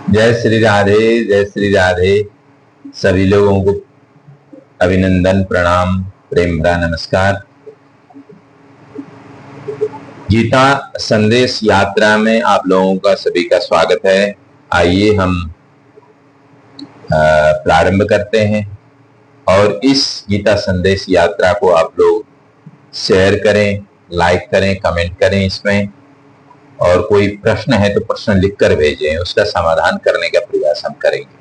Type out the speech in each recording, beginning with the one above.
जय श्री राधे। सभी लोगों को अभिनंदन, प्रणाम, प्रेम भरा नमस्कार। गीता संदेश यात्रा में आप लोगों का सभी का स्वागत है। आइए हम प्रारंभ करते हैं और इस गीता संदेश यात्रा को आप लोग शेयर करें, लाइक करें, कमेंट करें इसमें, और कोई प्रश्न है तो प्रश्न लिखकर भेजें, उसका समाधान करने का प्रयास हम करेंगे।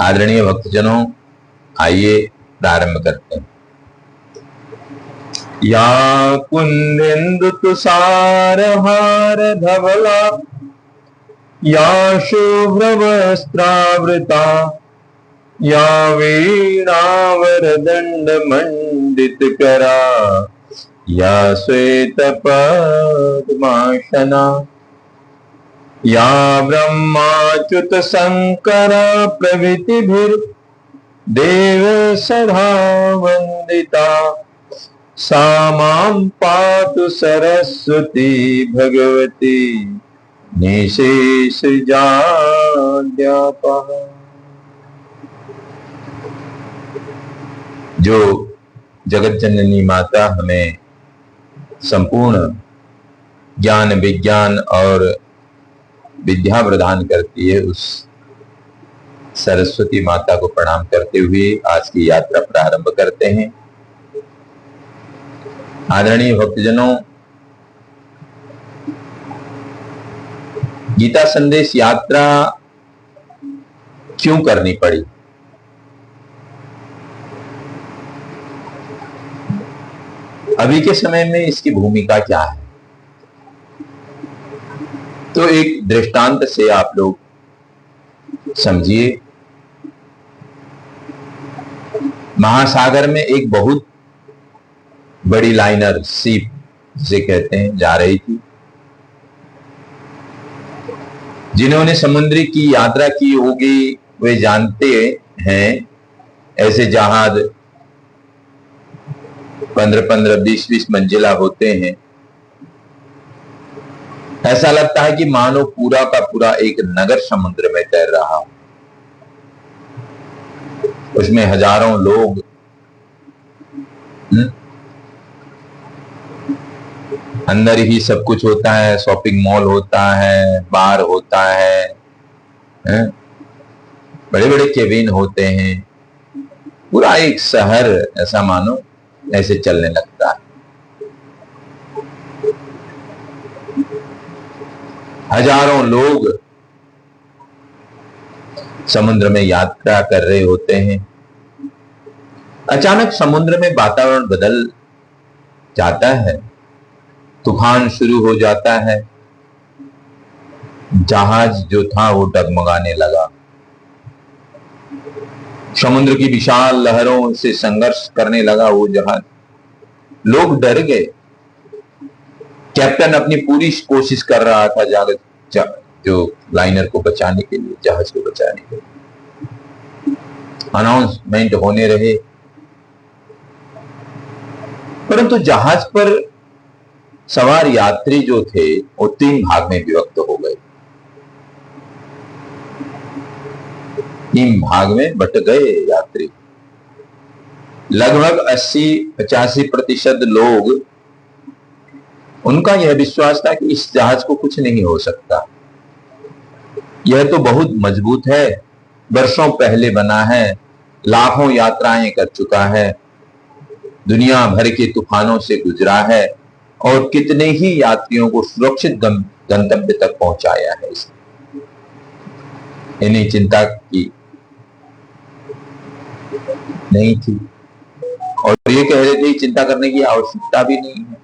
आदरणीय भक्तजनों, आइए प्रारंभ करते हैं। या कुंदेन्दु तुषार हार धवला, या शुभ्रवस्त्रावृता, या वीणावरदंड मंडित करा, या श्वेत पद्मासना, या ब्रह्माच्युत शंकर प्रभृतिभिर् देव सदा वंदिता, सा मां पातु सरस्वती भगवती निशेषजाड्यापः। जो जगत जननी माता हमें संपूर्ण ज्ञान, विज्ञान और विद्या प्रदान करती है, उस सरस्वती माता को प्रणाम करते हुए आज की यात्रा प्रारंभ करते हैं। आदरणीय भक्तजनों, गीता संदेश यात्रा क्यों करनी पड़ी? अभी के समय में इसकी भूमिका क्या है, तो एक दृष्टांत से आप लोग समझिए। महासागर में एक बहुत बड़ी लाइनर, शिप जिसे कहते हैं, जा रही थी। जिन्होंने समुद्र की यात्रा की होगी वे जानते हैं, ऐसे जहाज 15-15, 20-20 मंजिला होते हैं। ऐसा लगता है कि मानो पूरा का पूरा एक नगर समुद्र में तैर रहा हो। उसमें हजारों लोग, अंदर ही सब कुछ होता है, शॉपिंग मॉल होता है, बार होता है, बड़े बड़े केबिन होते हैं, पूरा एक शहर ऐसा मानो ऐसे चलने लगता है। हजारों लोग समुद्र में यात्रा कर रहे होते हैं। अचानक समुद्र में वातावरण बदल जाता है, तूफान शुरू हो जाता है। जहाज जो था वो डगमगाने लगा। समुद्र की विशाल लहरों से संघर्ष करने लगा वो जहाज। लोग डर गए। कैप्टन अपनी पूरी कोशिश कर रहा था जो लाइनर को बचाने के लिए, जहाज को बचाने के लिए। अनाउंसमेंट होने रहे, परंतु जहाज पर सवार यात्री जो थे वो 3 भाग में विभक्त हो गए। 3 भाग में बट गए यात्री। लगभग 80-85% लोग, उनका यह विश्वास था कि इस जहाज को कुछ नहीं हो सकता, यह तो बहुत मजबूत है, वर्षों पहले बना है, लाखों यात्राएं कर चुका है, दुनिया भर के तूफानों से गुजरा है और कितने ही यात्रियों को सुरक्षित गंतव्य तक पहुंचाया है। इन्हें चिंता की नहीं थी और ये कह रहे थे चिंता करने की आवश्यकता भी नहीं है।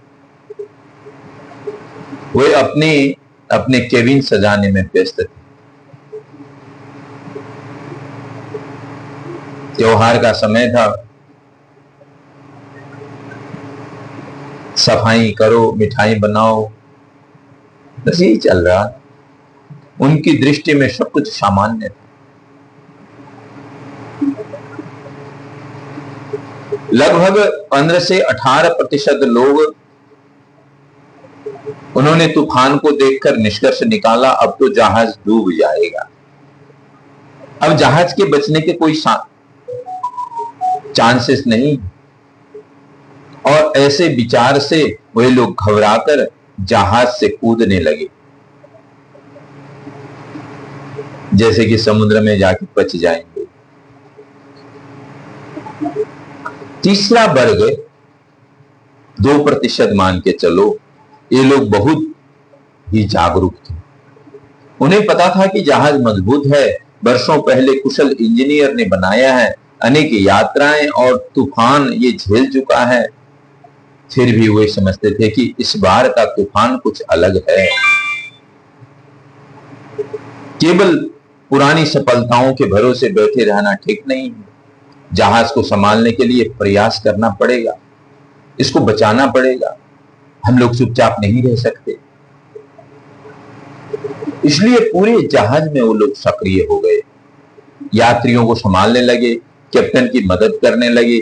वे अपने केबिन सजाने में व्यस्त थे। त्योहार का समय था, सफाई करो, मिठाई बनाओ, बस यही चल रहा। उनकी दृष्टि में सब कुछ सामान्य था। लगभग 15 से 18% लोग उन्होंने तूफान को देखकर निष्कर्ष निकाला, अब तो जहाज डूब जाएगा। अब जहाज के बचने के कोई चांसेस नहीं। और ऐसे विचार से वे लोग घबराकर जहाज से कूदने लगे, जैसे कि समुद्र में जाके बच जाएंगे। तीसरा वर्ग 2% मान के चलो, ये लोग बहुत ही जागरूक थे। उन्हें पता था कि जहाज मजबूत है, वर्षों पहले कुशल इंजीनियर ने बनाया है, अनेक यात्राएं और तूफान ये झेल चुका है। फिर भी वे समझते थे कि इस बार का तूफान कुछ अलग है। केवल पुरानी सफलताओं के भरोसे बैठे रहना ठीक नहीं है। जहाज को संभालने के लिए प्रयास करना पड़ेगा, इसको बचाना पड़ेगा। हम लोग चुपचाप नहीं रह सकते। इसलिए पूरे जहाज में वो लोग सक्रिय हो गए, यात्रियों को संभालने लगे, कैप्टन की मदद करने लगे,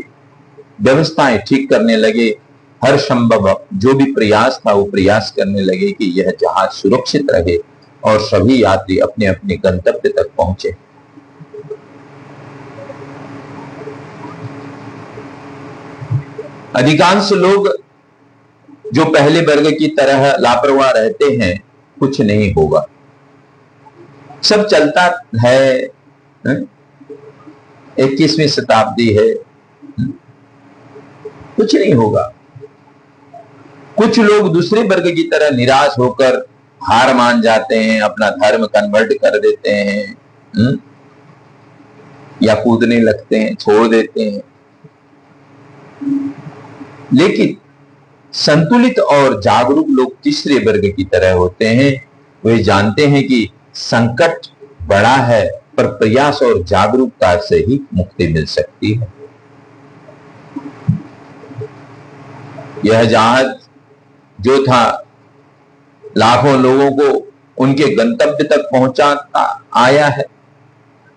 व्यवस्थाएं ठीक करने लगे। हर संभव जो भी प्रयास था वो प्रयास करने लगे कि यह जहाज सुरक्षित रहे और सभी यात्री अपने अपने गंतव्य तक पहुंचे। अधिकांश लोग जो पहले वर्ग की तरह लापरवाह रहते हैं, कुछ नहीं होगा, सब चलता है, 21वीं शताब्दी है, कुछ नहीं होगा। कुछ लोग दूसरे वर्ग की तरह निराश होकर हार मान जाते हैं, अपना धर्म कन्वर्ट कर देते हैं, या कूदने लगते हैं, छोड़ देते हैं। लेकिन संतुलित और जागरूक लोग तीसरे वर्ग की तरह होते हैं। वे जानते हैं कि संकट बड़ा है, पर प्रयास और जागरूकता से ही मुक्ति मिल सकती है। यह जहाज जो था लाखों लोगों को उनके गंतव्य तक पहुंचाता आया है।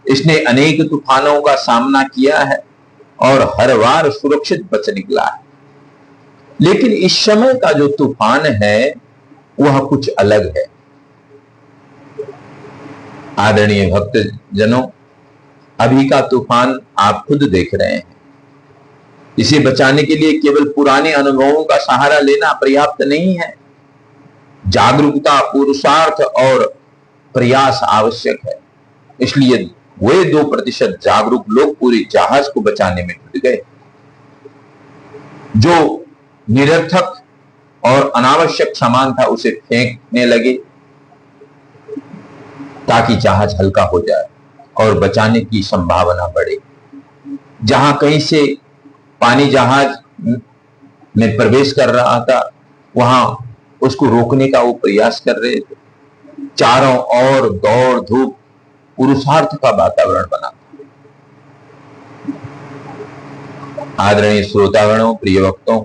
इसने अनेक तूफानों का सामना किया है और हर बार सुरक्षित बच निकला है। लेकिन इस समय का जो तूफान है वह कुछ अलग है। आदरणीय भक्तजनों, अभी का तूफान आप खुद देख रहे हैं। इसे बचाने के लिए केवल पुराने अनुभवों का सहारा लेना पर्याप्त नहीं है। जागरूकता, पुरुषार्थ और प्रयास आवश्यक है। इसलिए वे 2% जागरूक लोग पूरे जहाज को बचाने में जुट गए। जो निरर्थक और अनावश्यक सामान था उसे फेंकने लगे ताकि जहाज हल्का हो जाए और बचाने की संभावना बढ़े। जहां कहीं से पानी जहाज में प्रवेश कर रहा था, वहां उसको रोकने का वो प्रयास कर रहे थे। चारों ओर दौड़ धूप, पुरुषार्थ का वातावरण बना। आदरणीय श्रोतागणों, प्रिय भक्तों,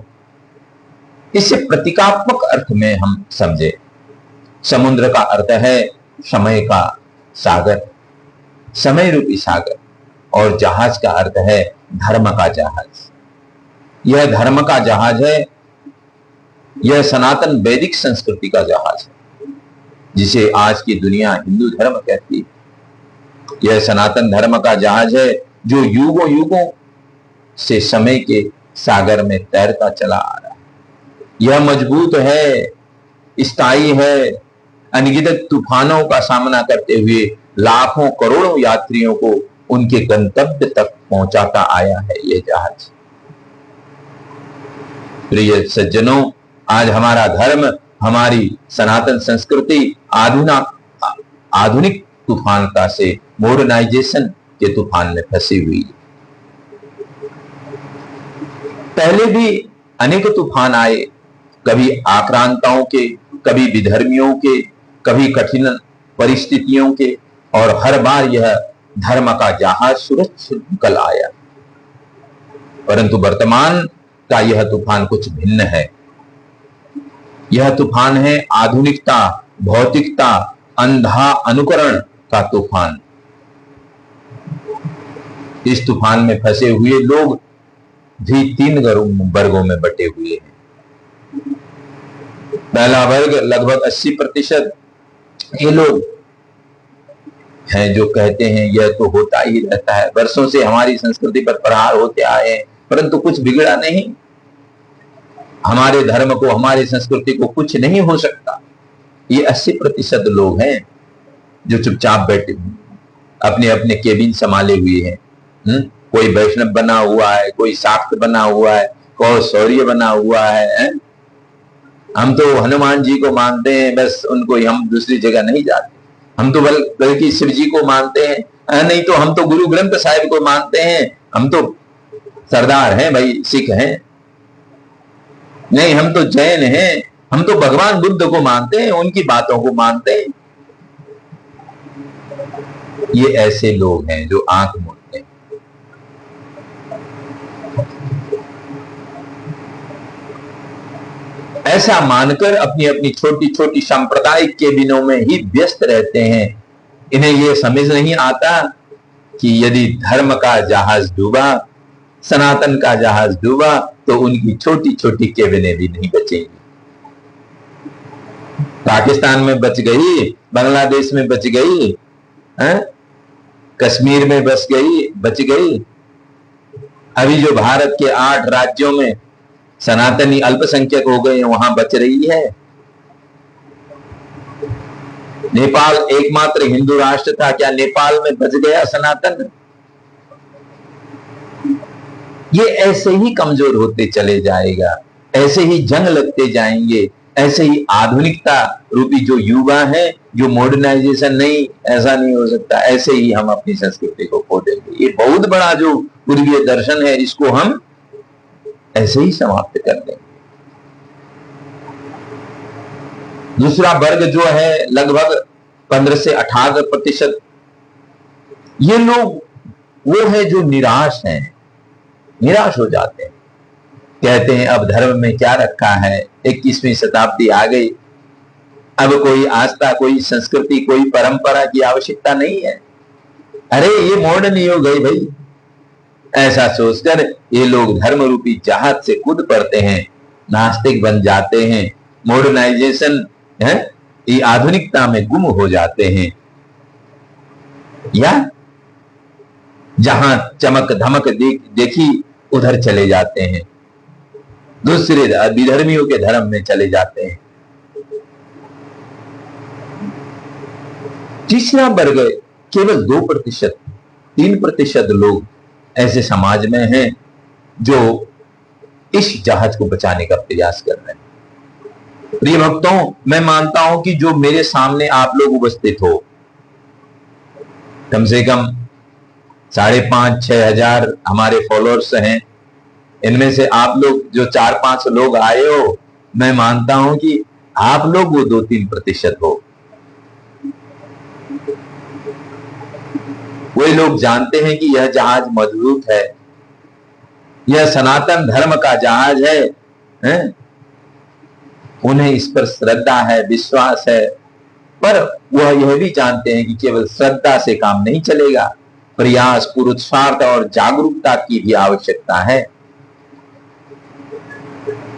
इसे प्रतीकात्मक अर्थ में हम समझे। समुद्र का अर्थ है समय का सागर, समय रूपी सागर, और जहाज का अर्थ है धर्म का जहाज। यह धर्म का जहाज है, यह सनातन वैदिक संस्कृति का जहाज है, जिसे आज की दुनिया हिंदू धर्म कहती है। यह सनातन धर्म का जहाज है जो युगों युगों से समय के सागर में तैरता चला आ रहा है। यह मजबूत है, स्थायी है, अनगिनत तूफानों का सामना करते हुए लाखों करोड़ों यात्रियों को उनके गंतव्य तक पहुंचाता आया है यह जहाज। प्रिय सज्जनों, आज हमारा धर्म, हमारी सनातन संस्कृति आधुनिक तूफानता से मॉडर्नाइजेशन के तूफान में फंसी हुई है। पहले भी अनेक तूफान आए, कभी आक्रांताओं के, कभी विधर्मियों के, कभी कठिन परिस्थितियों के, और हर बार यह धर्म का जहाज सुरक्षित निकल आया। परंतु वर्तमान का यह तूफान कुछ भिन्न है। यह तूफान है आधुनिकता, भौतिकता, अंधा अनुकरण का तूफान। इस तूफान में फंसे हुए लोग भी 3 वर्गों में बटे हुए हैं। पहला वर्ग लगभग 80% ये लोग हैं जो कहते हैं यह तो होता ही रहता है, वर्षों से हमारी संस्कृति पर प्रहार होते आए हैं परंतु कुछ बिगड़ा नहीं, हमारे धर्म को हमारी संस्कृति को कुछ नहीं हो सकता। ये 80% लोग हैं जो चुपचाप बैठे अपने अपने केबिन संभाले हुए हैं। कोई वैष्णव बना हुआ है, कोई शाक्त बना हुआ है, कोई शौर्य बना हुआ है। हम तो हनुमान जी को मानते हैं, बस उनको हम दूसरी जगह नहीं जाते। हम तो बल्कि शिव जी को मानते हैं, नहीं तो हम तो गुरु ग्रंथ साहिब को मानते हैं, हम तो सरदार हैं भाई, सिख हैं, नहीं हम तो जैन हैं, हम तो भगवान बुद्ध को मानते हैं, उनकी बातों को मानते हैं। ये ऐसे लोग हैं जो आंख मूंदते हैं। ऐसा मानकर अपनी अपनी छोटी छोटी सांप्रदायिक केबिनों में ही व्यस्त रहते हैं। इन्हें यह समझ नहीं आता कि यदि धर्म का जहाज डूबा, सनातन का जहाज डूबा, तो उनकी छोटी छोटी केबिनें भी नहीं बचेंगी। पाकिस्तान में बच गई, बांग्लादेश में बच गई, कश्मीर में बच गई। अभी जो भारत के 8 राज्यों में सनातनी अल्पसंख्यक हो गए हैं, वहां बच रही है। नेपाल एकमात्र हिंदू राष्ट्र था, क्या नेपाल में बच गया सनातन? ये ऐसे ही कमजोर होते चले जाएगा, ऐसे ही जंग लगते जाएंगे, ऐसे ही आधुनिकता रूपी जो युवा है, जो मॉडर्नाइजेशन नहीं, ऐसा नहीं हो सकता, ऐसे ही हम अपनी संस्कृति को खो देंगे। ये बहुत बड़ा जो पूर्वीय दर्शन है, इसको हम ऐसे ही समाप्त कर देंगे। दूसरा वर्ग जो है लगभग 15 से 18%, ये लोग वो है जो निराश हैं, निराश हो जाते हैं, कहते हैं अब धर्म में क्या रखा है, 21वीं शताब्दी आ गई, अब कोई आस्था, कोई संस्कृति, कोई परंपरा की आवश्यकता नहीं है। अरे ये मॉडर्न ही हो गई भाई। ऐसा सोचकर ये लोग धर्म रूपी जहाज से कूद पड़ते हैं, नास्तिक बन जाते हैं, मॉडर्नाइजेशन है, ये आधुनिकता में गुम हो जाते हैं, या जहां चमक धमक देखी उधर चले जाते हैं, दूसरे विधर्मियों के धर्म में चले जाते हैं। तीसरा वर्ग केवल 2%, 3% लोग ऐसे समाज में हैं जो इस जहाज को बचाने का प्रयास कर रहे हैं। प्रिय भक्तों, मैं मानता हूं कि जो मेरे सामने आप लोग उपस्थित हो, कम से कम 5,500-6 हजार हमारे फॉलोअर्स हैं, इनमें से आप लोग जो 4-5 लोग आए हो, मैं मानता हूं कि आप लोग वो 2-3% हो। वे लोग जानते हैं कि यह जहाज मजबूत है, यह सनातन धर्म का जहाज है? उन्हें इस पर श्रद्धा है, विश्वास है, पर वह यह भी जानते हैं कि केवल श्रद्धा से काम नहीं चलेगा, प्रयास, पुरुषार्थ और जागरूकता की भी आवश्यकता है।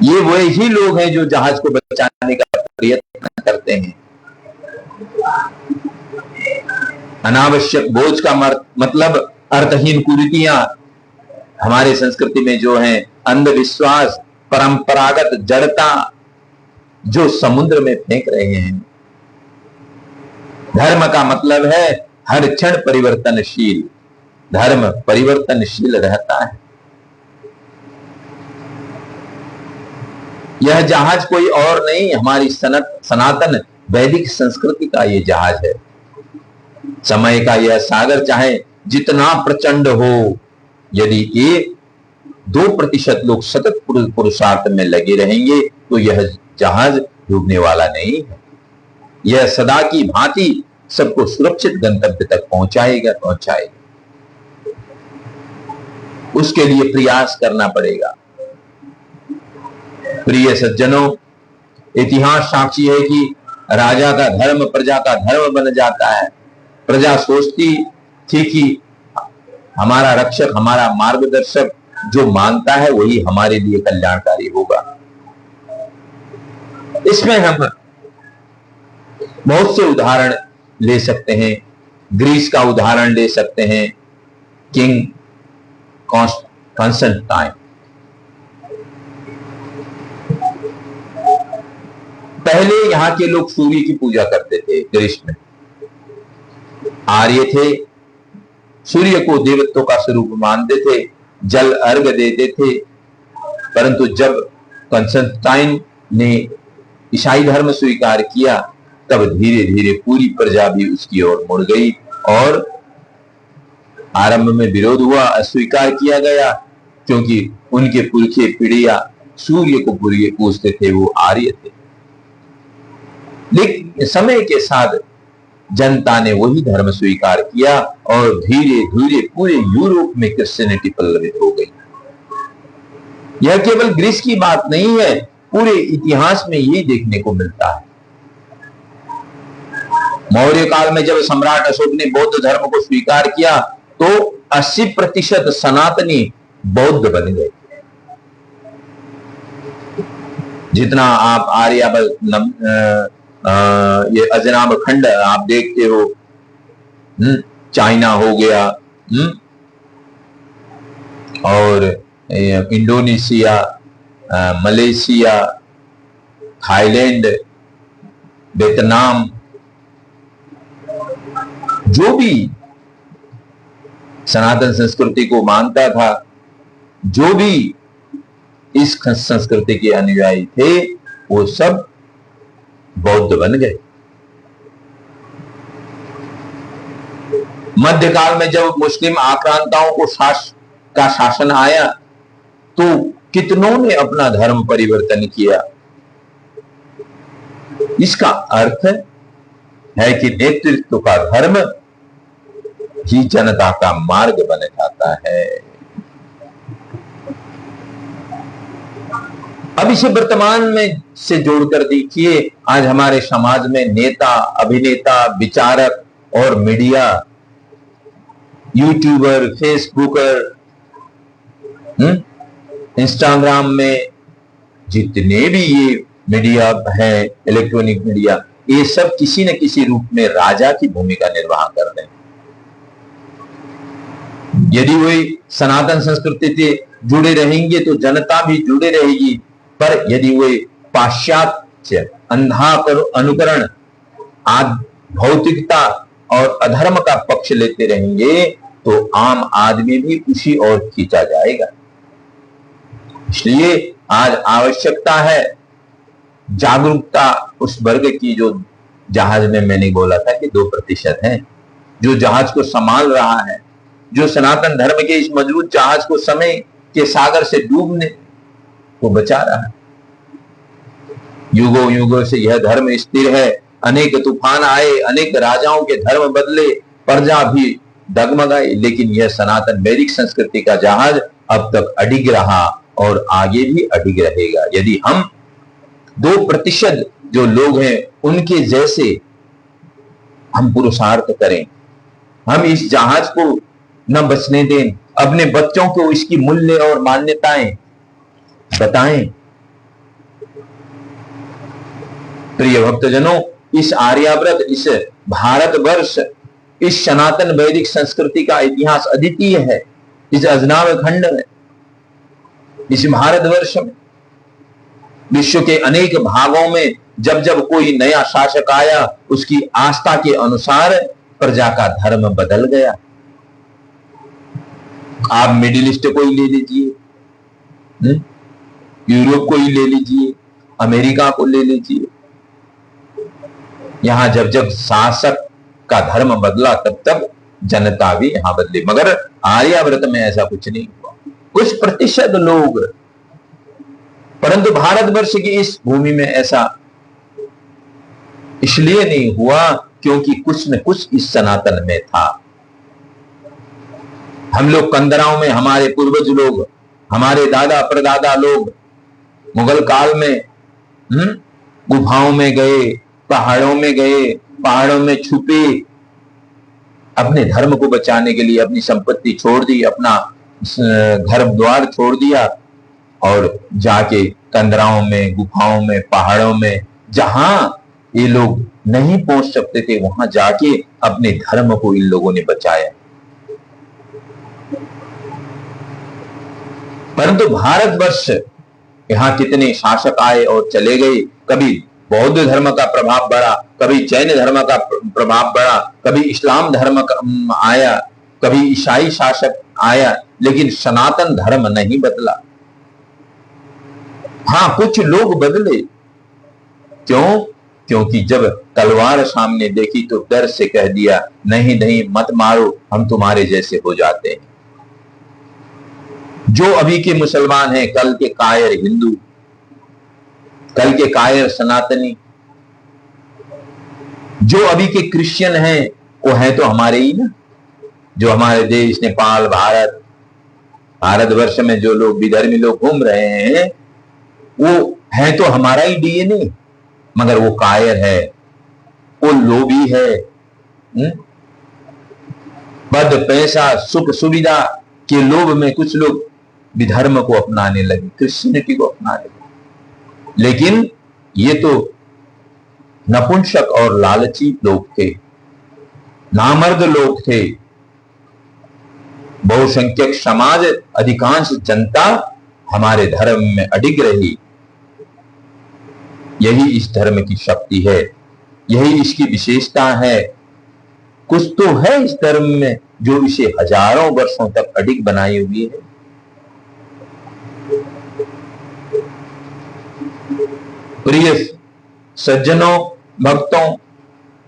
ये वही लोग हैं जो जहाज को बचाने का प्रयत्न करते हैं। अनावश्यक बोझ का मतलब अर्थहीन कुरीतियां हमारे संस्कृति में जो है, अंधविश्वास, परंपरागत जड़ता जो समुद्र में फेंक रहे हैं। धर्म का मतलब है हर क्षण परिवर्तनशील, धर्म परिवर्तनशील रहता है। यह जहाज कोई और नहीं, हमारी सनातन वैदिक संस्कृति का ये जहाज है। समय का यह सागर चाहे जितना प्रचंड हो, यदि 1-2% लोग सतत पुरुषार्थ में लगे रहेंगे तो यह जहाज डूबने वाला नहीं है। यह सदा की भांति सबको सुरक्षित गंतव्य तक पहुंचाएगा। उसके लिए प्रयास करना पड़ेगा। प्रिय सज्जनों, इतिहास साक्षी है कि राजा का धर्म प्रजा का धर्म बन जाता है। प्रजा सोचती थी कि हमारा रक्षक, हमारा मार्गदर्शक जो मानता है वही हमारे लिए कल्याणकारी होगा। इसमें हम बहुत से उदाहरण ले सकते हैं। ग्रीस का उदाहरण ले सकते हैं, किंग कॉन्स्टेंटाइन। पहले यहां के लोग सूर्य की पूजा करते थे। ग्रीस में आर्य थे, सूर्य को देवत्व का स्वरूप मानते थे, जल अर्घ देते थे। परंतु जब कॉन्स्टेंटाइन ने ईसाई धर्म स्वीकार किया, तब धीरे धीरे पूरी प्रजा भी उसकी ओर मुड़ गई और आरंभ में विरोध हुआ, अस्वीकार किया गया, क्योंकि उनके पुरखे पीढ़िया सूर्य को पूजते थे, वो आर्य थे। लेकिन समय के साथ जनता ने वही धर्म स्वीकार किया और धीरे धीरे पूरे यूरोप में क्रिश्चियनिटी पल्लवित हो गई। यह केवल ग्रीस की बात नहीं है, पूरे इतिहास में यही देखने को मिलता है। मौर्य काल में जब सम्राट अशोक ने बौद्ध धर्म को स्वीकार किया, तो 80% सनातनी बौद्ध बन गए। जितना आप आर्यावर्त, ये अजनाब खंड आप देखते हो, चाइना हो गया, और इंडोनेशिया, मलेशिया, थाईलैंड, वियतनाम, जो भी सनातन संस्कृति को मानता था, जो भी इस संस्कृति के अनुयायी थे, वो सब बौद्ध बन गए। मध्यकाल में जब मुस्लिम आक्रांताओं को का शासन आया, तो कितनों ने अपना धर्म परिवर्तन किया। इसका अर्थ है कि नेतृत्व का धर्म ही जनता का मार्ग बन जाता है। अब इसे वर्तमान में से जोड़कर देखिए, आज हमारे समाज में नेता, अभिनेता, विचारक और मीडिया, यूट्यूबर, फेसबुकर, इंस्टाग्राम में जितने भी ये मीडिया है, इलेक्ट्रॉनिक मीडिया, ये सब किसी न किसी रूप में राजा की भूमिका निर्वाह कर रहे हैं। यदि वे सनातन संस्कृति से जुड़े रहेंगे तो जनता भी जुड़े रहेगी, पर यदि वे पाश्चात्य अंधा अनुकरण, भौतिकता और अधर्म का पक्ष लेते रहेंगे, तो आम आदमी भी उसी ओर खींचा जाएगा। इसलिए आज आवश्यकता है जागरूकता उस वर्ग की, जो जहाज में मैंने बोला था कि 2% है, जो जहाज को संभाल रहा है, जो सनातन धर्म के इस मजबूत जहाज को समय के सागर से डूबने को बचा रहा है। युगों युगों से यह धर्म स्थिर है। अनेक तूफान आए, अनेक राजाओं के धर्म बदले, प्रजा भी डगमगाई, लेकिन यह सनातन वैदिक संस्कृति का जहाज अब तक अडिग रहा और आगे भी अडिग रहेगा। यदि हम 2% जो लोग हैं उनके जैसे हम पुरुषार्थ करें, हम इस जहाज को न बचने दें, अपने बच्चों को इसकी मूल्य और मान्यताएं बताएं। प्रिय भक्तजनों, इस आर्यावर्त, इस भारतवर्ष, इस सनातन वैदिक संस्कृति का इतिहास अद्वितीय है। इस अजनाब खंड में, इस भारतवर्ष में, विश्व के अनेक भागों में जब जब कोई नया शासक आया, उसकी आस्था के अनुसार प्रजा का धर्म बदल गया। आप मिडिल ईस्ट को ही ले लीजिए, यूरोप को ही ले लीजिए, अमेरिका को ले लीजिए, यहां जब जब शासक का धर्म बदला, तब तब जनता भी यहां बदली। मगर आर्यावर्त में ऐसा कुछ नहीं हुआ। कुछ प्रतिशत लोग, परंतु भारतवर्ष की इस भूमि में ऐसा इसलिए नहीं हुआ क्योंकि कुछ न कुछ इस सनातन में था। हम लोग कंदराओं में, हमारे पूर्वज लोग, हमारे दादा परदादा लोग मुगल काल में गुफाओं में गए, पहाड़ों में गए, पहाड़ों में छुपे, अपने धर्म को बचाने के लिए अपनी संपत्ति छोड़ दी, अपना घर द्वार छोड़ दिया, और जाके कंदराओं में, गुफाओं में, पहाड़ों में, जहां ये लोग नहीं पहुंच सकते थे, वहां जाके अपने धर्म को इन लोगों ने बचाया। परंतु भारतवर्ष, यहां कितने शासक आए और चले गए। कभी बौद्ध धर्म का प्रभाव बढ़ा, कभी जैन धर्म का प्रभाव बढ़ा, कभी इस्लाम धर्म आया, कभी ईसाई शासक आया, लेकिन सनातन धर्म नहीं बदला। हाँ, कुछ लोग बदले। क्यों? क्योंकि जब तलवार सामने देखी तो डर से कह दिया, नहीं नहीं मत मारो, हम तुम्हारे जैसे हो जाते हैं। जो अभी के मुसलमान हैं, कल के कायर हिंदू, कल के कायर सनातनी, जो अभी के क्रिश्चियन हैं, वो है तो हमारे ही ना। जो हमारे देश नेपाल, भारतवर्ष में जो लोग विधर्मी लोग घूम रहे हैं, वो है तो हमारा ही डीएनए, मगर वो कायर है, वो लोभी है। पद, पैसा, सुख सुविधा के लोभ में कुछ लोग विधर्म को अपनाने लगे, क्रिश्चियनिटी को अपनाने लगे। लेकिन ये तो नपुंसक और लालची लोग थे, नामर्द लोग थे। बहुसंख्यक समाज, अधिकांश जनता हमारे धर्म में अडिग रही। यही इस धर्म की शक्ति है, यही इसकी विशेषता है। कुछ तो है इस धर्म में जो इसे हजारों वर्षों तक अडिग बनाई हुई है। प्रिय सज्जनों, भक्तों,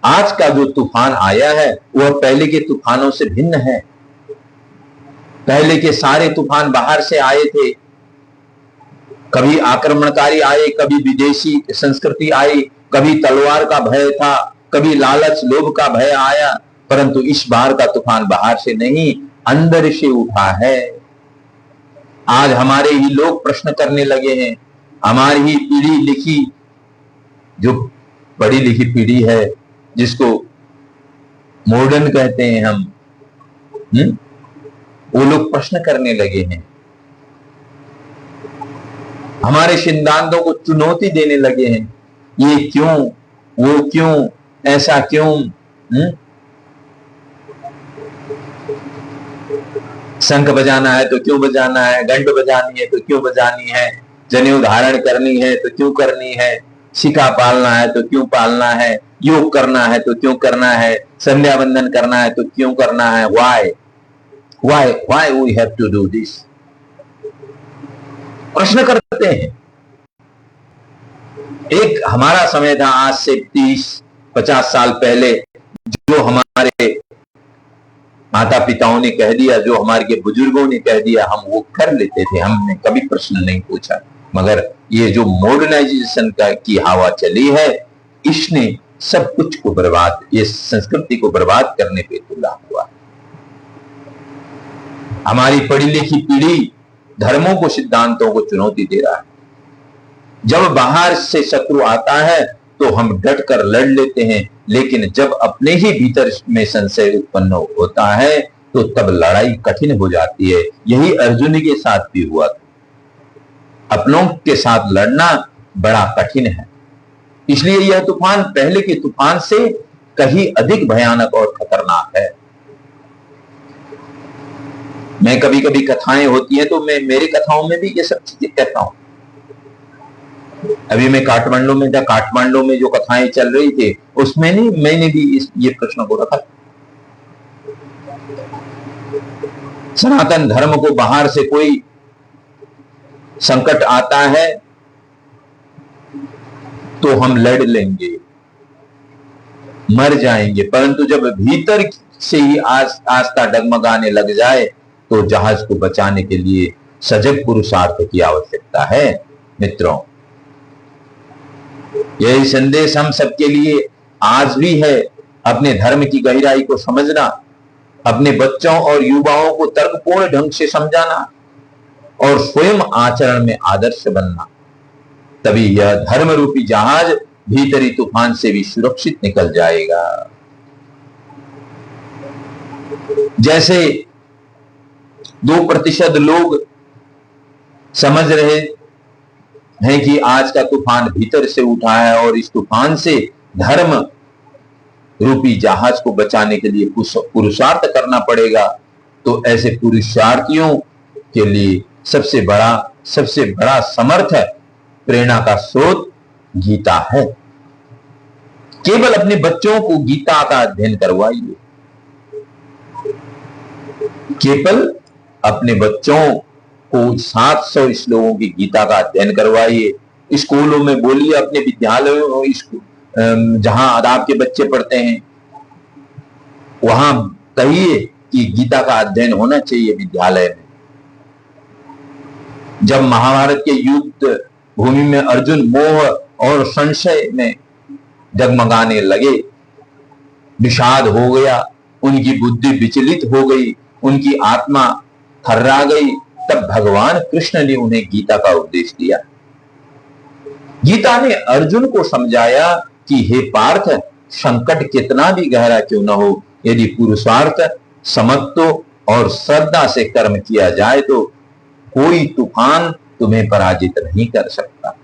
आज का जो तूफान आया है वह पहले के तूफानों से भिन्न है। पहले के सारे तूफान बाहर से आए थे, कभी आक्रमणकारी आए, कभी विदेशी संस्कृति आई, कभी तलवार का भय था, कभी लालच लोभ का भय आया। परंतु इस बार का तूफान बाहर से नहीं, अंदर से उठा है। आज हमारे ही लोग प्रश्न करने लगे हैं, हमारी ही पीढ़ी लिखी, जो पढ़ी लिखी पीढ़ी है, जिसको मॉडर्न कहते हैं हम, वो लोग प्रश्न करने लगे हैं, हमारे सिद्धांतों को चुनौती देने लगे हैं। ये क्यों, वो क्यों, ऐसा क्यों? शंख बजाना है तो क्यों बजाना है, घंट बजानी है तो क्यों बजानी है, जनेऊ धारण करनी है तो क्यों करनी है, शिखा पालना है तो क्यों पालना है, योग करना है तो क्यों करना है, संध्या बंदन करना है तो क्यों करना है? why we have to do this? प्रश्न करते हैं। एक हमारा समय था, आज से 30-50 साल पहले, जो हमारे माता पिताओं ने कह दिया, जो हमारे बुजुर्गों ने कह दिया, हम वो कर लेते थे, हमने कभी प्रश्न नहीं पूछा। मगर ये जो मॉडर्नाइजेशन की हवा चली है, इसने सब कुछ को बर्बाद, ये संस्कृति को बर्बाद करने पे तुला हुआ। हमारी पढ़ी लिखी पीढ़ी धर्मों को, सिद्धांतों को चुनौती दे रहा है। जब बाहर से शत्रु आता है तो हम डट कर लड़ लेते हैं, लेकिन जब अपने ही भीतर में संशय उत्पन्न होता है तो तब लड़ाई कठिन हो जाती है। यही अर्जुन के साथ भी हुआ था। अपनों के साथ लड़ना बड़ा कठिन है। इसलिए यह तूफान पहले के तूफान से कहीं अधिक भयानक और खतरनाक है। मैं कभी कभी कथाएं होती हैं तो मैं मेरी कथाओं में भी ये सब चीजें कहता हूं। अभी मैं काठमांडू में था, काठमांडू में जो कथाएं चल रही थी उसमें नहीं, मैंने भी ये प्रश्न को रखा। सनातन धर्म को बाहर से कोई संकट आता है तो हम लड़ लेंगे, मर जाएंगे, परंतु जब भीतर से ही आस्था डगमगाने लग जाए तो जहाज को बचाने के लिए सजग पुरुषार्थ की आवश्यकता है। मित्रों, यही संदेश हम सबके लिए आज भी है। अपने धर्म की गहराई को समझना, अपने बच्चों और युवाओं को तर्कपूर्ण ढंग से समझाना और स्वयं आचरण में आदर्श बनना, तभी यह धर्म रूपी जहाज भीतरी तूफान से भी सुरक्षित निकल जाएगा। जैसे 2% लोग समझ रहे हैं कि आज का तूफान भीतर से उठा है और इस तूफान से धर्म रूपी जहाज को बचाने के लिए पुरुषार्थ करना पड़ेगा। तो ऐसे पुरुषार्थियों के लिए सबसे बड़ा समर्थ प्रेरणा का स्रोत गीता है। केवल अपने बच्चों को गीता का अध्ययन करवाइए, केवल अपने बच्चों को 700 श्लोकों की गीता का अध्ययन करवाइए। स्कूलों में बोलिए, अपने विद्यालयों जहां आपके बच्चे पढ़ते हैं वहां कहिए कि गीता का अध्ययन होना चाहिए विद्यालय में। जब महाभारत के युद्ध भूमि में अर्जुन मोह और संशय में जगमगाने लगे, विषाद हो गया, उनकी बुद्धि विचलित हो गई, उनकी आत्मा थर्रा गई, तब भगवान कृष्ण ने उन्हें गीता का उपदेश दिया। गीता ने अर्जुन को समझाया कि हे पार्थ, संकट कितना भी गहरा क्यों न हो, यदि पुरुषार्थ, समत्व और श्रद्धा से कर्म किया जाए तो कोई तूफान तुम्हें पराजित नहीं कर सकता।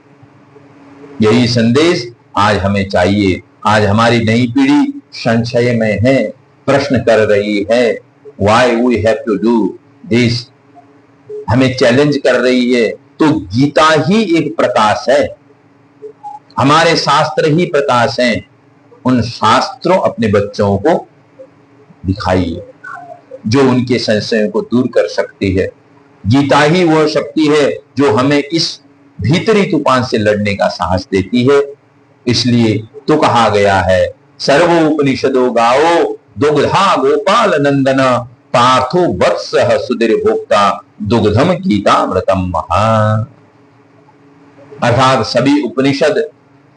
यही संदेश आज हमें चाहिए। आज हमारी नई पीढ़ी संशय में है, प्रश्न कर रही है, why we have to do this, हमें चैलेंज कर रही है। तो गीता ही एक प्रकाश है, हमारे शास्त्र ही प्रकाश हैं। उन शास्त्रों अपने बच्चों को दिखाइए जो उनके संशयों को दूर कर सकती है। गीता ही वह शक्ति है जो हमें इस भीतरी तूफान से लड़ने का साहस देती है। इसलिए तो कहा गया है, सर्वोपनिषदो गाओ दुग्धा गोपाल नंदन, पार्थो वत्स सुधीर भोक्ता, दुग्धम गीतामृतम महा। अर्थात सभी उपनिषद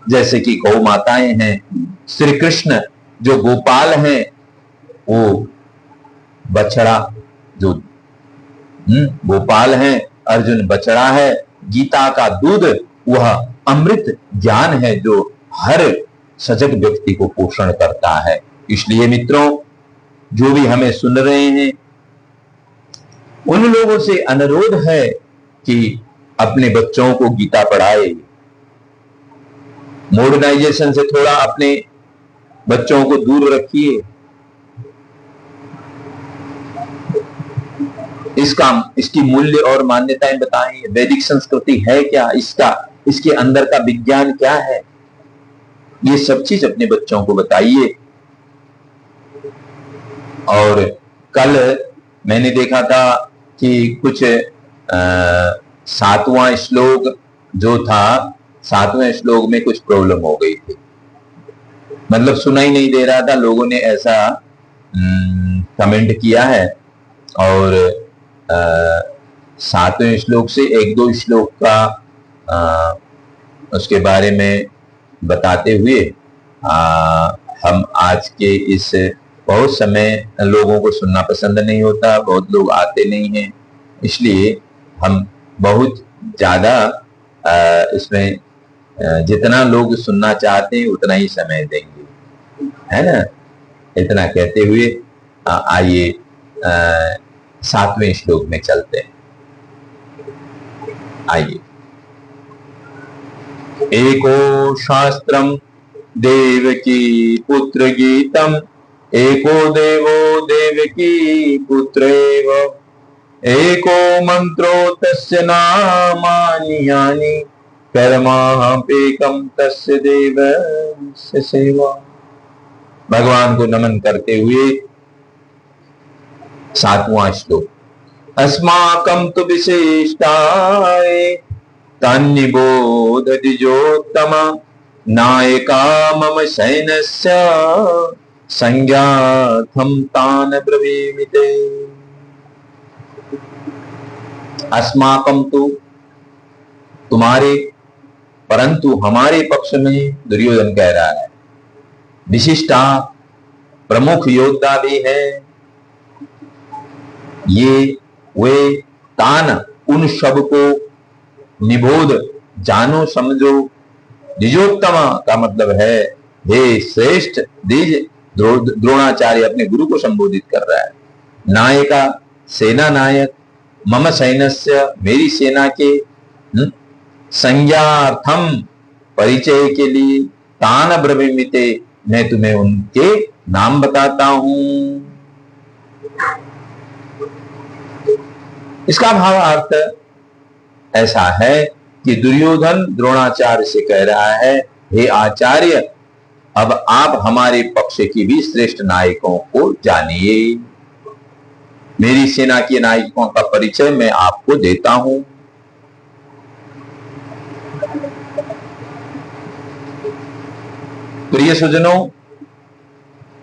जैसे कि गौ माताएं हैं, श्री कृष्ण जो गोपाल हैं, वो बछड़ा जो गोपाल हैं, अर्जुन बछड़ा है, गीता का दूध वह अमृत ज्ञान है जो हर सजग व्यक्ति को पोषण करता है। इसलिए मित्रों, जो भी हमें सुन रहे हैं, उन लोगों से अनुरोध है कि अपने बच्चों को गीता पढ़ाए। मॉडर्नाइजेशन से थोड़ा अपने बच्चों को दूर रखिए। इसकी मूल्य और मान्यताएं बताएं। वैदिक संस्कृति है क्या, इसके अंदर का विज्ञान क्या है, ये सब चीज अपने बच्चों को बताइए। और कल मैंने देखा था कि कुछ 7वां श्लोक जो था, 7वें श्लोक में कुछ प्रॉब्लम हो गई थी, मतलब सुनाई नहीं दे रहा था। लोगों ने ऐसा कमेंट किया है और 7वें श्लोक से 1-2 श्लोक का उसके बारे में बताते हुए हम आज के इस बहुत समय लोगों को सुनना पसंद नहीं होता, बहुत लोग आते नहीं हैं, इसलिए हम बहुत ज्यादा इसमें जितना लोग सुनना चाहते हैं उतना ही समय देंगे, है ना। इतना कहते हुए आइए 7वें श्लोक में चलते हैं। आइए। एको शास्त्रम देवकी पुत्र गीतम, एको देवो देवकी पुत्रेव, एको मंत्रो तस्य नामानि यानि, कर्मापेकम तस्य देवस्य सेवा। भगवान को नमन करते हुए 7वां श्लोक। अस्माकं तु विशिष्टाय तान्निबोधतिजोत्तम, नायका मम सैन्यस्य संज्ञार्थं तान् ब्रवीमि ते। अस्माकं तु तुम्हारे, परंतु हमारे पक्ष में दुर्योधन कह रहा है, विशिष्टा प्रमुख योद्धा भी है ये वे, तान उन सब को, निबोध जानो समझो, द्विजोत्तम का मतलब है हे श्रेष्ठ द्विज। द्रोणाचार्य अपने गुरु को संबोधित कर रहा है। नायका सेना नायक, मम सैन्यस्य, मेरी सेना के संज्ञार्थम, परिचय के लिए, तान ब्रवीमिते, मैं तुम्हें उनके नाम बताता हूं। इसका भावार्थ ऐसा है कि दुर्योधन द्रोणाचार्य से कह रहा है, हे आचार्य, अब आप हमारे पक्ष की भी श्रेष्ठ नायकों को जानिए। मेरी सेना के नायकों का परिचय मैं आपको देता हूं। प्रिय सुजनों,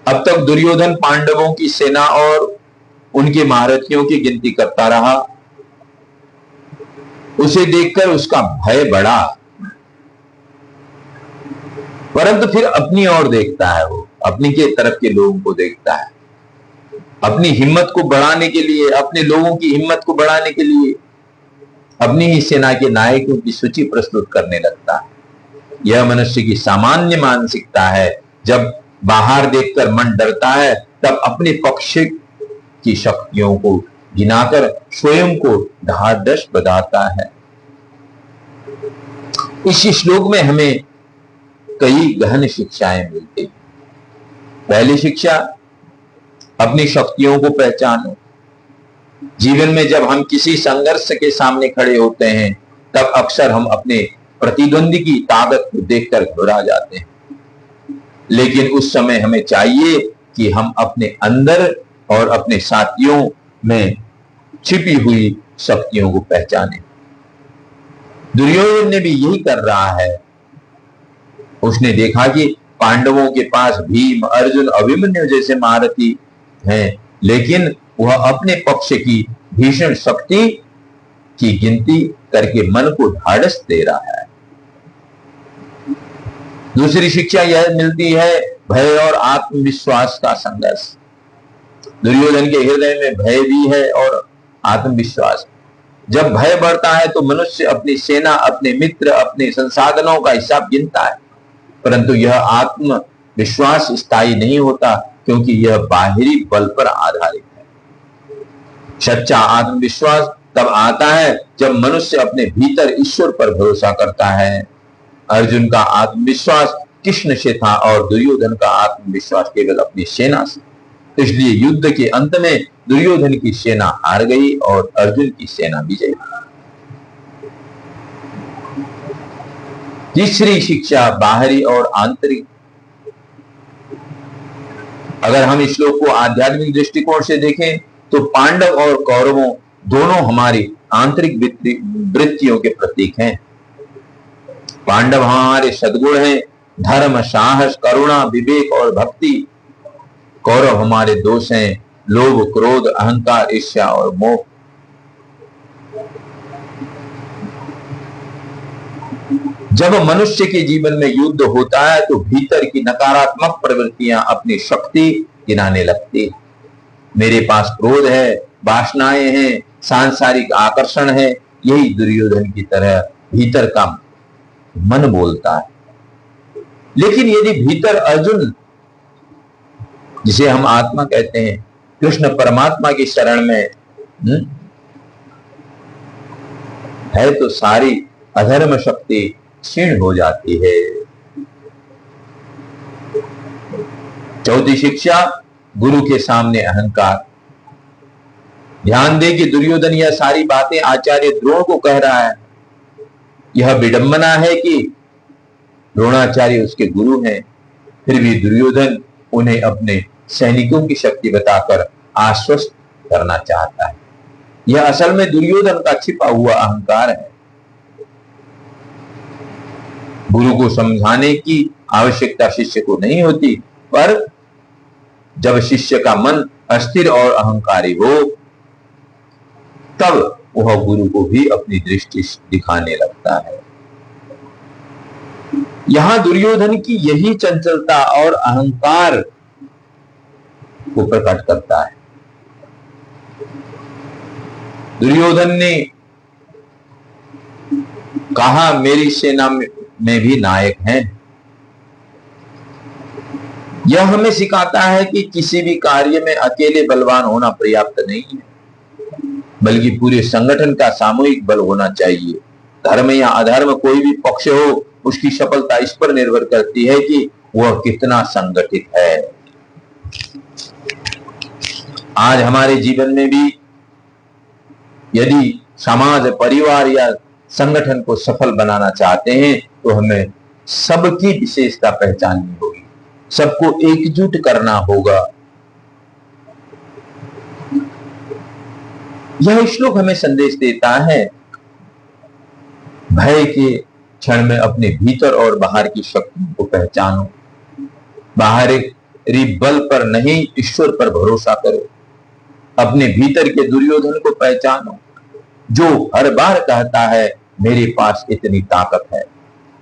अब तक दुर्योधन पांडवों की सेना और उनके महारथियों की गिनती करता रहा। उसे देखकर उसका भय बढ़ा, परंतु फिर अपनी ओर देखता है, वो अपनी के तरफ के लोगों को देखता है। अपनी हिम्मत को बढ़ाने के लिए, अपने लोगों की हिम्मत को बढ़ाने के लिए अपनी ही सेना के नायकों की सूची प्रस्तुत करने लगता है। यह मनुष्य की सामान्य मानसिकता है। जब बाहर देखकर मन डरता है, तब अपने पक्ष की शक्तियों को गिनाकर स्वयं को ढाढ़स बधाता है। इस श्लोक में हमें कई गहन शिक्षाएं मिलती हैं। पहली शिक्षा, अपनी शक्तियों को पहचानो। जीवन में जब हम किसी संघर्ष के सामने खड़े होते हैं, तब अक्सर हम अपने प्रतिद्वंदी की ताकत को देखकर घबरा जाते हैं, लेकिन उस समय हमें चाहिए कि हम अपने अंदर और अपने साथियों में छिपी हुई शक्तियों को पहचानें। दुर्योधन ने भी यही कर रहा है। उसने देखा कि पांडवों के पास भीम, अर्जुन, अभिमन्यु जैसे महारथी हैं, लेकिन वह अपने पक्ष की भीषण शक्ति की गिनती करके मन को ढाढ़स दे रहा है। दूसरी शिक्षा यह मिलती है, भय और आत्मविश्वास का संघर्ष। दुर्योधन के हृदय में भय भी है और आत्मविश्वास। जब भय बढ़ता है तो मनुष्य अपनी सेना, अपने मित्र, अपने संसाधनों का हिसाब गिनता है, परंतु यह आत्मविश्वास स्थायी नहीं होता, क्योंकि यह बाहरी बल पर आधारित है। सच्चा आत्मविश्वास तब आता है जब मनुष्य अपने भीतर ईश्वर पर भरोसा करता है। अर्जुन का आत्मविश्वास कृष्ण से था और दुर्योधन का आत्मविश्वास केवल अपनी सेना से। इसलिए युद्ध के अंत में दुर्योधन की सेना हार गई और अर्जुन की सेना विजयी। तीसरी शिक्षा, बाहरी और आंतरिक। अगर हम इस श्लोक को आध्यात्मिक दृष्टिकोण से देखें तो पांडव और कौरवों दोनों हमारी आंतरिक वृत्तियों के प्रतीक हैं। पांडव हमारे सद्गुण हैं, धर्म, साहस, करुणा, विवेक और भक्ति। कौरव हमारे दोष हैं, लोभ, क्रोध, अहंकार, ईर्ष्या और मोह। जब मनुष्य के जीवन में युद्ध होता है तो भीतर की नकारात्मक प्रवृत्तियां अपनी शक्ति गिनाने लगती। मेरे पास क्रोध है, वासनाएं हैं, सांसारिक आकर्षण है। यही दुर्योधन की तरह भीतर का मन बोलता है। लेकिन यदि भीतर अर्जुन, जिसे हम आत्मा कहते हैं, कृष्ण परमात्मा की शरण में है, तो सारी अधर्म शक्ति क्षीण हो जाती है। चौथी शिक्षा, गुरु के सामने अहंकार। ध्यान दे कि दुर्योधन यह सारी बातें आचार्य द्रोण को कह रहा है। यह विडंबना है कि द्रोणाचार्य उसके गुरु हैं, फिर भी दुर्योधन उन्हें अपने सैनिकों की शक्ति बताकर आश्वस्त करना चाहता है। यह असल में दुर्योधन का छिपा हुआ अहंकार है। गुरु को समझाने की आवश्यकता शिष्य को नहीं होती, पर जब शिष्य का मन अस्थिर और अहंकारी हो, तब वह गुरु को भी अपनी दृष्टि दिखाने लगता है। यहां दुर्योधन की यही चंचलता और अहंकार को प्रकट करता है। दुर्योधन ने कहा, मेरी सेना में भी नायक हैं। यह हमें सिखाता है कि किसी भी कार्य में अकेले बलवान होना पर्याप्त नहीं है। बल्कि पूरे संगठन का सामूहिक बल होना चाहिए। धर्म या अधर्म कोई भी पक्ष हो, उसकी सफलता इस पर निर्भर करती है कि वह कितना संगठित है। आज हमारे जीवन में भी यदि समाज, परिवार या संगठन को सफल बनाना चाहते हैं तो हमें सबकी विशेषता पहचाननी होगी, सबको एकजुट करना होगा। यह श्लोक हमें संदेश देता है, भय के क्षण में अपने भीतर और बाहर की शक्तियों को पहचानो। बाहरी बल पर नहीं, ईश्वर पर भरोसा करो। अपने भीतर के दुर्योधन को पहचानो, जो हर बार कहता है मेरे पास इतनी ताकत है।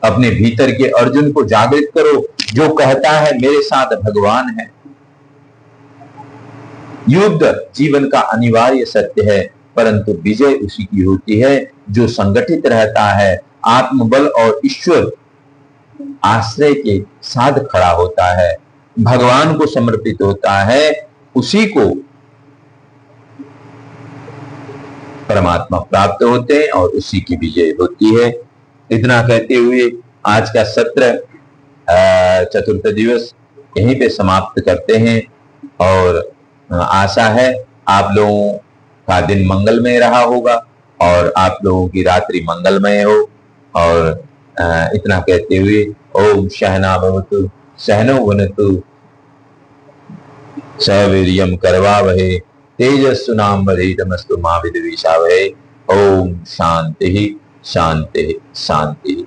अपने भीतर के अर्जुन को जागृत करो, जो कहता है मेरे साथ भगवान है। युद्ध जीवन का अनिवार्य सत्य है, परंतु विजय उसी की होती है जो संगठित रहता है, आत्मबल और ईश्वर आश्रय के साथ खड़ा होता है, भगवान को समर्पित होता है। उसी को परमात्मा प्राप्त होते हैं और उसी की विजय होती है। इतना कहते हुए आज का सत्र चतुर्थ दिवस यहीं पे समाप्त करते हैं और आशा है आप लोगों का दिन मंगलमय रहा होगा और आप लोगों की रात्रि मंगलमय हो। और इतना कहते हुए ओम सहना भवतु सहनौ भुनक्तु सवीर्यं करवावहै तेजस्वी नावधीतमस्तु मा विद्विषावहै। ओम शांति शांति शांति।